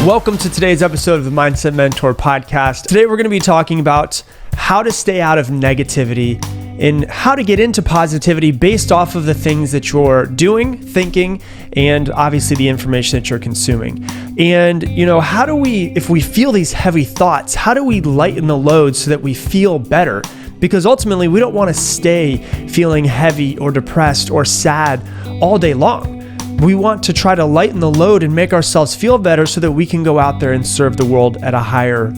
Welcome to today's episode of the Mindset Mentor podcast. Today we're going to be talking about how to stay out of negativity and how to get into positivity based off of the things that you're doing, thinking, and obviously the information that you're consuming. And, how do we, if we feel these heavy thoughts, how do we lighten the load so that we feel better? Because ultimately we don't want to stay feeling heavy or depressed or sad all day long. We want to try to lighten the load and make ourselves feel better so that we can go out there and serve the world at a higher,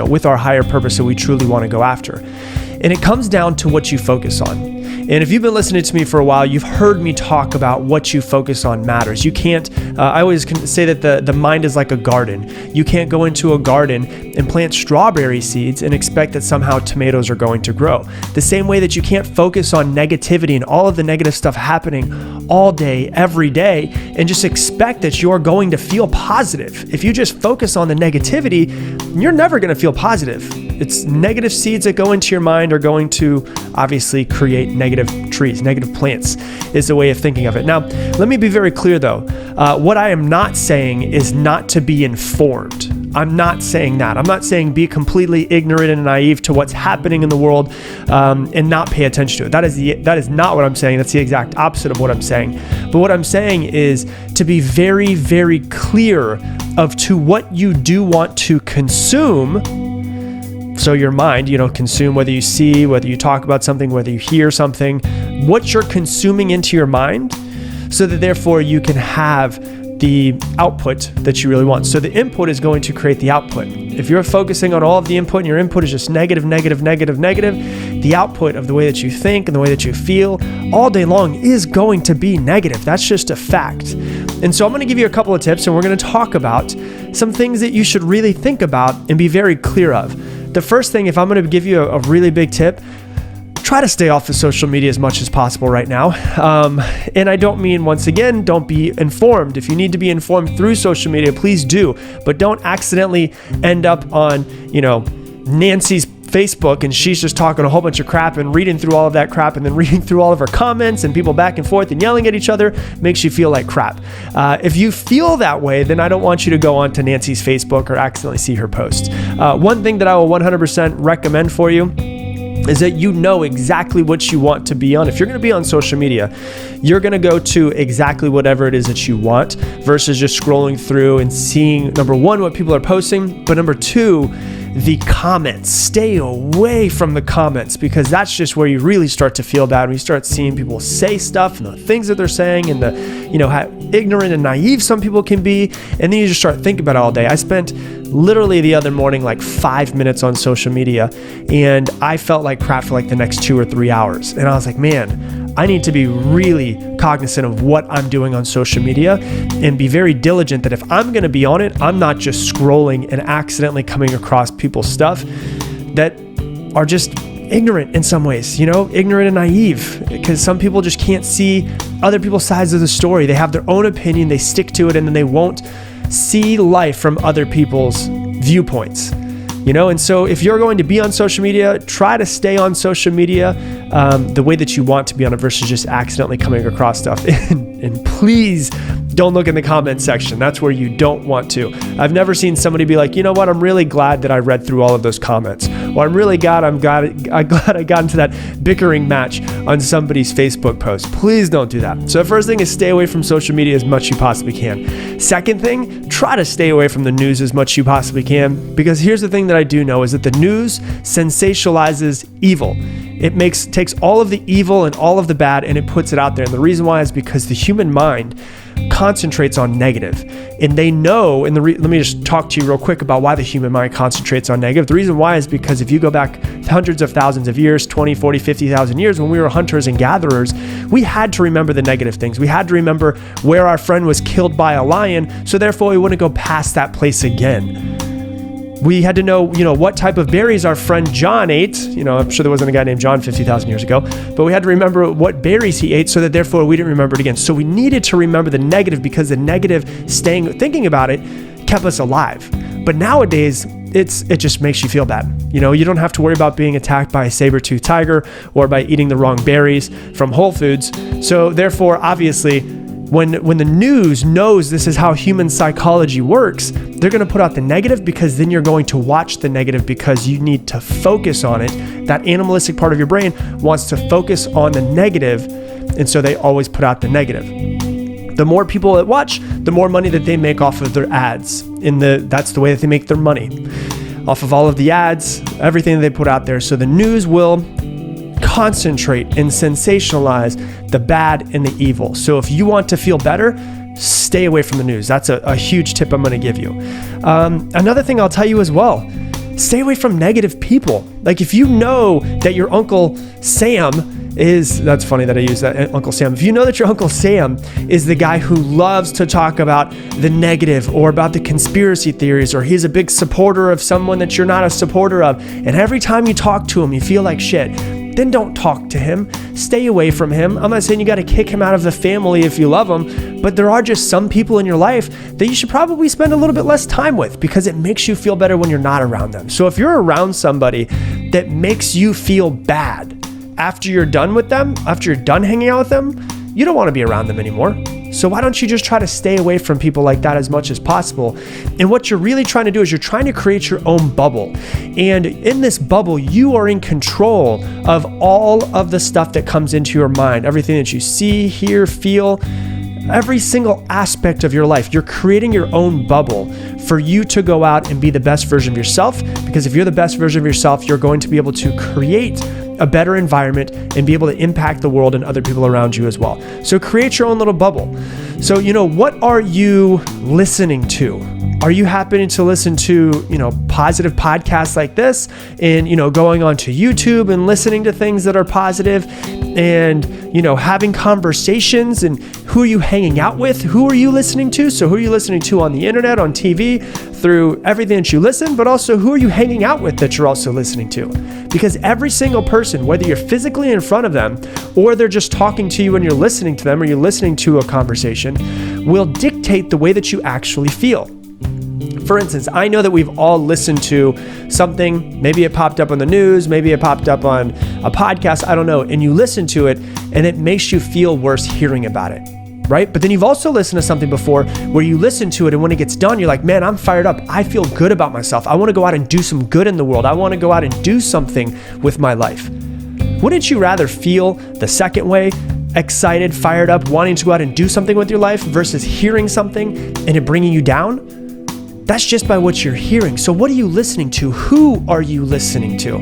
with our higher purpose that we truly want to go after. And it comes down to what you focus on. And if you've been listening to me for a while, you've heard me talk about what you focus on matters. You can't, I always say that the mind is like a garden. You can't go into a garden and plant strawberry seeds and expect that somehow tomatoes are going to grow. The same way that you can't focus on negativity and all of the negative stuff happening all day, every day, and just expect that you're going to feel positive. If you just focus on the negativity, you're never going to feel positive. It's negative seeds that go into your mind are going to obviously create negative trees, negative plants is the way of thinking of it. Now, let me be very clear though. What I am not saying is not to be informed. I'm not saying that. I'm not saying be completely ignorant and naive to what's happening in the world and not pay attention to it. That is not what I'm saying. That's the exact opposite of what I'm saying. But what I'm saying is to be very, very clear of to what you do want to consume. So your mind, consume whether you see, whether you talk about something, whether you hear something, what you're consuming into your mind so that therefore you can have the output that you really want. So the input is going to create the output. If you're focusing on all of the input and your input is just negative, the output of the way that you think and the way that you feel all day long is going to be negative. That's just a fact. And so I'm going to give you a couple of tips and we're going to talk about some things that you should really think about and be very clear of. The first thing, if I'm going to give you a really big tip, try to stay off of social media as much as possible right now. And I don't mean, once again, don't be informed. If you need to be informed through social media, please do. But don't accidentally end up on, Nancy's Facebook and she's just talking a whole bunch of crap and reading through all of that crap and then reading through all of her comments and people back and forth and yelling at each other makes you feel like crap. If you feel that way, then I don't want you to go on to Nancy's Facebook or accidentally see her post. One thing that I will 100% recommend for you is that you know exactly what you want to be on. If you're going to be on social media, you're going to go to exactly whatever it is that you want versus just scrolling through and seeing, number one, what people are posting, but number two, the comments. Stay away from the comments because that's just where you really start to feel bad when you start seeing people say stuff and the things that they're saying and how ignorant and naive some people can be. And then you just start thinking about it all day. I spent literally the other morning like 5 minutes on social media and I felt like crap for like the next 2 or 3 hours. And I was like, man, I need to be really cognizant of what I'm doing on social media and be very diligent that if I'm going to be on it, I'm not just scrolling and accidentally coming across people's stuff that are just ignorant in some ways, ignorant and naive, because some people just can't see other people's sides of the story. They have their own opinion, they stick to it, and then they won't see life from other people's viewpoints. And so if you're going to be on social media, try to stay on social media the way that you want to be on it versus just accidentally coming across stuff. And please don't look in the comment section. That's where you don't want to. I've never seen somebody be like, you know what, I'm really glad that I read through all of those comments. Or I'm really glad I got into that bickering match on somebody's Facebook post. Please don't do that. So the first thing is stay away from social media as much as you possibly can. Second thing, try to stay away from the news as much as you possibly can, because here's the thing that I do know is that the news sensationalizes evil. It takes all of the evil and all of the bad and it puts it out there. And the reason why is because the human mind concentrates on negative. And they know, and let me just talk to you real quick about why the human mind concentrates on negative. The reason why is because if you go back hundreds of thousands of years, 20, 40, 50,000 years, when we were hunters and gatherers, we had to remember the negative things. We had to remember where our friend was killed by a lion, so therefore we wouldn't go past that place again. We had to know, what type of berries our friend John ate. I'm sure there wasn't a guy named John 50,000 years ago, but we had to remember what berries he ate so that therefore we didn't remember it again. So we needed to remember the negative because the negative thinking about it kept us alive. But nowadays, it just makes you feel bad. You don't have to worry about being attacked by a saber-toothed tiger or by eating the wrong berries from Whole Foods. So therefore, obviously, when the news knows this is how human psychology works, They're going to put out the negative because then you're going to watch the negative because you need to focus on it. That animalistic part of your brain wants to focus on the negative, and so they always put out the negative. The more people that watch, the more money that they make off of their ads. That's the way that they make their money. Off of all of the ads, everything that they put out there. So the news will concentrate and sensationalize the bad and the evil. So if you want to feel better, stay away from the news. That's a huge tip I'm going to give you. Another thing I'll tell you as well, stay away from negative people. Like if you know that your Uncle Sam that's funny that I use that, Uncle Sam. If you know that your Uncle Sam is the guy who loves to talk about the negative or about the conspiracy theories, or he's a big supporter of someone that you're not a supporter of, and every time you talk to him, you feel like shit, then don't talk to him. Stay away from him. I'm not saying you got to kick him out of the family if you love him, but there are just some people in your life that you should probably spend a little bit less time with because it makes you feel better when you're not around them. So if you're around somebody that makes you feel bad after you're done with them, after you're done hanging out with them, you don't want to be around them anymore. So why don't you just try to stay away from people like that as much as possible? And what you're really trying to do is you're trying to create your own bubble. And in this bubble, you are in control of all of the stuff that comes into your mind, everything that you see, hear, feel, every single aspect of your life. You're creating your own bubble for you to go out and be the best version of yourself. Because if you're the best version of yourself, you're going to be able to create a better environment and be able to impact the world and other people around you as well. So create your own little bubble. So, what are you listening to? Are you happening to listen to, positive podcasts like this and, going onto YouTube and listening to things that are positive and, having conversations? And who are you hanging out with? Who are you listening to? So who are you listening to on the internet, on TV, through everything that you listen, but also who are you hanging out with that you're also listening to? Because every single person, whether you're physically in front of them or they're just talking to you and you're listening to them or you're listening to a conversation, will dictate the way that you actually feel. For instance, I know that we've all listened to something, maybe it popped up on the news, maybe it popped up on a podcast, I don't know, and you listen to it and it makes you feel worse hearing about it, right? But then you've also listened to something before where you listen to it and when it gets done, you're like, man, I'm fired up. I feel good about myself. I want to go out and do some good in the world. I want to go out and do something with my life. Wouldn't you rather feel the second way, excited, fired up, wanting to go out and do something with your life versus hearing something and it bringing you down? That's just by what you're hearing. So what are you listening to? Who are you listening to?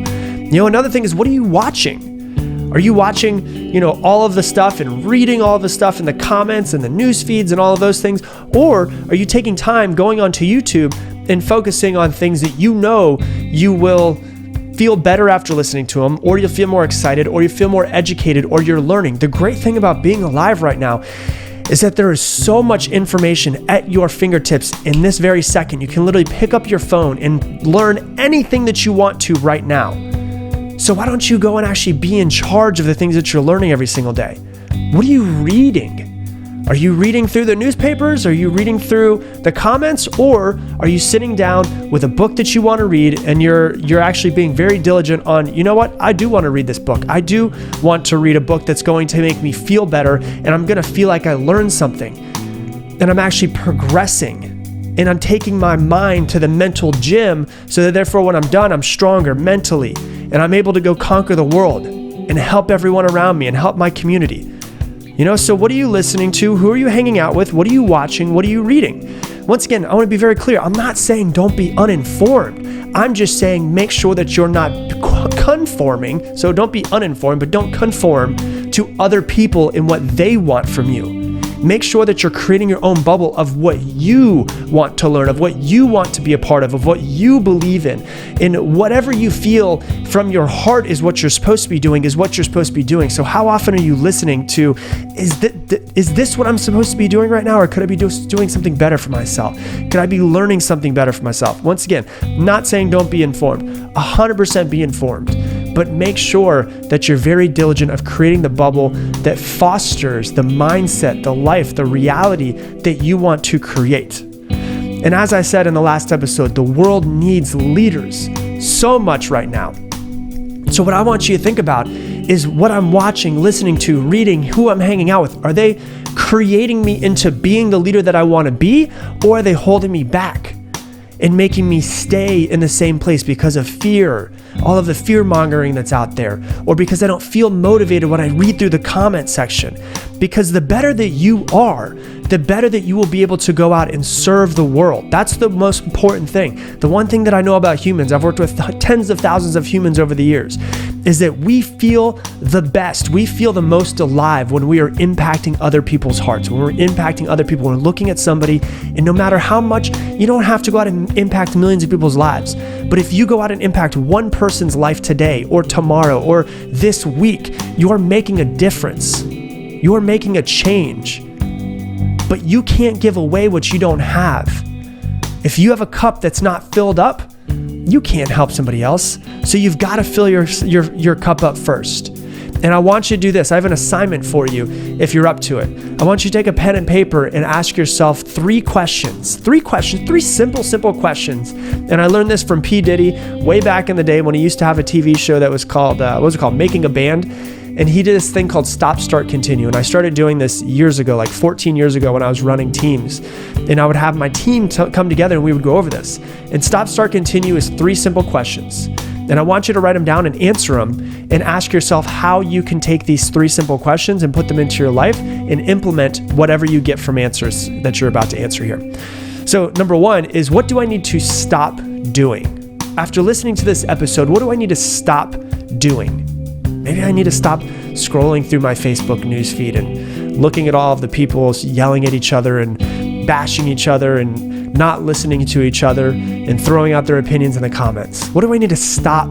Another thing is, what are you watching? Are you watching, all of the stuff and reading all of the stuff in the comments and the news feeds and all of those things? Or are you taking time going onto YouTube and focusing on things that you will feel better after listening to them, or you'll feel more excited, or you feel more educated, or you're learning? The great thing about being alive right now is that there is so much information at your fingertips in this very second. You can literally pick up your phone and learn anything that you want to right now. So why don't you go and actually be in charge of the things that you're learning every single day? What are you reading? Are you reading through the newspapers? Are you reading through the comments? Or are you sitting down with a book that you want to read and you're actually being very diligent on, I do want to read this book. I do want to read a book that's going to make me feel better and I'm going to feel like I learned something and I'm actually progressing and I'm taking my mind to the mental gym so that therefore when I'm done, I'm stronger mentally and I'm able to go conquer the world and help everyone around me and help my community. So what are you listening to? Who are you hanging out with? What are you watching? What are you reading? Once again, I want to be very clear. I'm not saying don't be uninformed. I'm just saying make sure that you're not conforming. So don't be uninformed, but don't conform to other people and what they want from you. Make sure that you're creating your own bubble of what you want to learn, of what you want to be a part of what you believe in. And whatever you feel from your heart is what you're supposed to be doing, is what you're supposed to be doing. So how often are you listening to, is this what I'm supposed to be doing right now? Or could I be doing something better for myself? Could I be learning something better for myself? Once again, not saying don't be informed, 100% be informed. But make sure that you're very diligent of creating the bubble that fosters the mindset, the life, the reality that you want to create. And as I said in the last episode, the world needs leaders so much right now. So what I want you to think about is what I'm watching, listening to, reading, who I'm hanging out with. Are they creating me into being the leader that I want to be, or are they holding me back? and making me stay in the same place because of fear, all of the fear mongering that's out there, or because I don't feel motivated when I read through the comment section. Because the better that you are, the better that you will be able to go out and serve the world. That's the most important thing. The one thing that I know about humans, I've worked with tens of thousands of humans over the years, is that we feel the best. We feel the most alive when we are impacting other people's hearts, when we're impacting other people, when we're looking at somebody, and no matter how much, you don't have to go out and impact millions of people's lives. But if you go out and impact one person's life today or tomorrow or this week, you're making a difference. You're making a change. But you can't give away what you don't have. If you have a cup that's not filled up, you can't help somebody else. So you've got to fill your cup up first. And I want you to do this. I have an assignment for you if you're up to it. I want you to take a pen and paper and ask yourself three simple questions. And I learned this from P. Diddy way back in the day when he used to have a TV show that was called, Making a Band. And he did this thing called Stop, Start, Continue. And I started doing this years ago, like 14 years ago when I was running teams. And I would have my team come together and we would go over this. And Stop, Start, Continue is three simple questions. And I want you to write them down and answer them and ask yourself how you can take these three simple questions and put them into your life and implement whatever you get from answers that you're about to answer here. So number one is, what do I need to stop doing? After listening to this episode, what do I need to stop doing? Maybe I need to stop scrolling through my Facebook newsfeed and looking at all of the people yelling at each other and bashing each other and not listening to each other and throwing out their opinions in the comments. What do I need to stop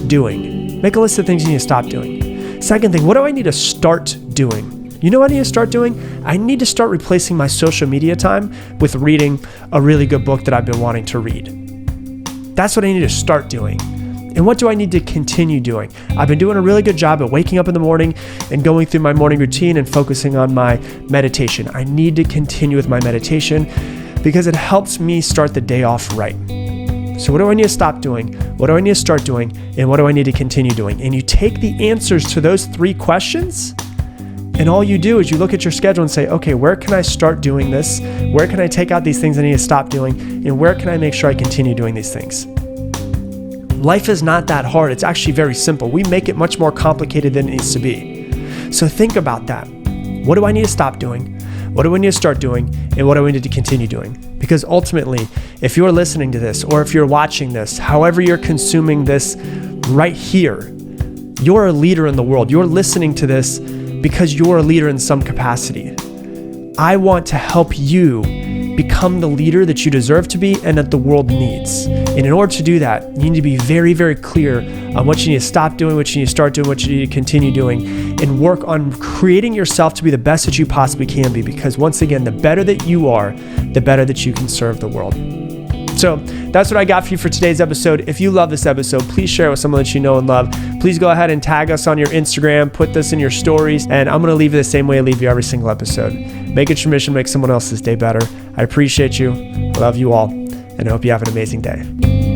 doing? Make a list of things you need to stop doing. Second thing, what do I need to start doing? You know what I need to start doing? I need to start replacing my social media time with reading a really good book that I've been wanting to read. That's what I need to start doing. And what do I need to continue doing? I've been doing a really good job at waking up in the morning and going through my morning routine and focusing on my meditation. I need to continue with my meditation because it helps me start the day off right. So what do I need to stop doing? What do I need to start doing? And what do I need to continue doing? And you take the answers to those three questions, and all you do is you look at your schedule and say, okay, where can I start doing this? Where can I take out these things I need to stop doing? And where can I make sure I continue doing these things? Life is not that hard. It's actually very simple. We make it much more complicated than it needs to be. So think about that. What do I need to stop doing? What do I need to start doing? And what do I need to continue doing? Because ultimately, if you're listening to this or if you're watching this, however you're consuming this right here, you're a leader in the world. You're listening to this because you're a leader in some capacity. I want to help you become the leader that you deserve to be and that the world needs. And in order to do that, you need to be very, very clear on what you need to stop doing, what you need to start doing, what you need to continue doing, and work on creating yourself to be the best that you possibly can be. Because once again, the better that you are, the better that you can serve the world. So that's what I got for you for today's episode. If you love this episode, please share it with someone that you know and love. Please go ahead and tag us on your Instagram, put this in your stories, and I'm going to leave you the same way I leave you every single episode. Make it your mission, make someone else's day better. I appreciate you. I love you all, and I hope you have an amazing day.